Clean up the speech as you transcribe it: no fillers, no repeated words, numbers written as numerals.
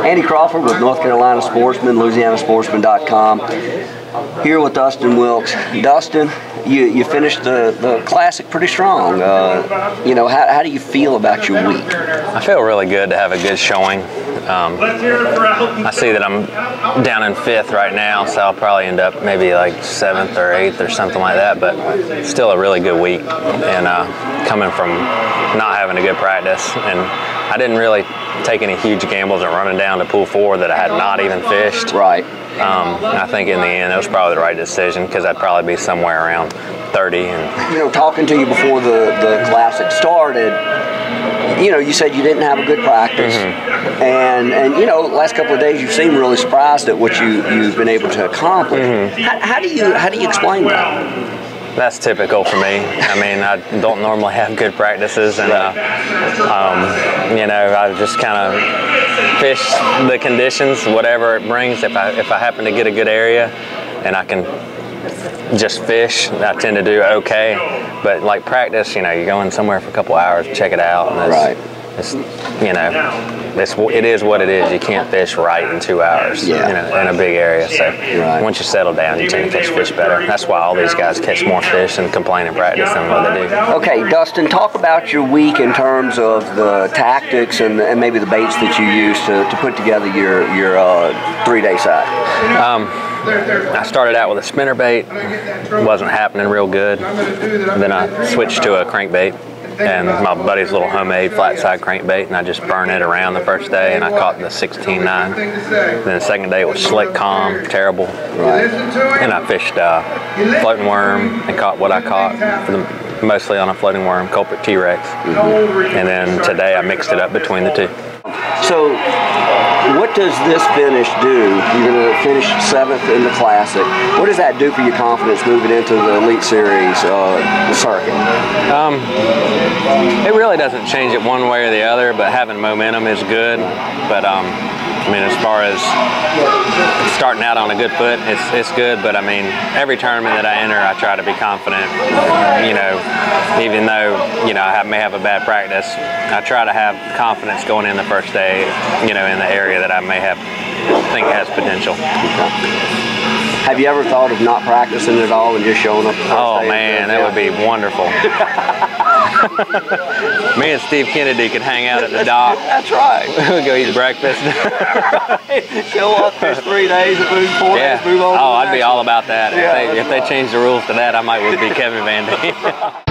Andy Crawford with North Carolina Sportsman, LouisianaSportsman.com. Here with Dustin Wilks. Dustin, you finished the Classic pretty strong. You know, how do you feel about your week? I feel really good to have a good showing. I see that I'm down in 5th right now, so I'll probably end up maybe like 7th or 8th or something like that, but still a really good week. And coming from not having a good practice, and I didn't really take any huge gambles and running down to pool 4 that I had not even fished. Right. I think in the end it was probably the right decision, because I'd probably be somewhere around 30. And you know, talking to you before the Classic started, you know, you said you didn't have a good practice, and you know, the last couple of days you seem really surprised at what you've been able to accomplish. How do you explain that? That's typical for me. I mean, I don't normally have good practices, and you know, I just kind of fish the conditions, whatever it brings. If I happen to get a good area and I can just fish, I tend to do okay. But like practice, you know, you go in somewhere for a couple hours, check it out, and it's you know, it is what it is. You can't fish right in 2 hours, you know, in a big area. So once you settle down, you tend to catch fish better. That's why all these guys catch more fish and complain in practice than what they do. Okay, Dustin, talk about your week in terms of the tactics and maybe the baits that you use to put together your 3-day site. I started out with a spinnerbait. Wasn't happening real good. Then I switched to a crankbait, and my buddy's little homemade flat side crankbait, and I just burned it around the first day, and I caught the 16-9. Then the second day it was slick, calm, terrible. And I fished floating worm and caught what I caught, mostly on a floating worm, culprit T-Rex. And then today I mixed it up between the two. So what does this finish do? You're going to finish 7th in the Classic. What does that do for your confidence moving into the Elite Series circuit? It really doesn't change it one way or the other, but having momentum is good. But I mean, as far as starting out on a good foot, it's good. But I mean, every tournament that I enter, I try to be confident. You know, even though, you know, I may have a bad practice, I try to have confidence going in the first day, you know, in the area that I may think has potential. Have you ever thought of not practicing at all and just showing up the first day? Oh man, that would be wonderful. Me and Steve Kennedy could hang out at the dock. That's right. We'd go eat breakfast. Show up, fish 3 days, and move 4 days, move on. Oh, I'd be all about that. If they change the rules to that, I might be Kevin Van Dam.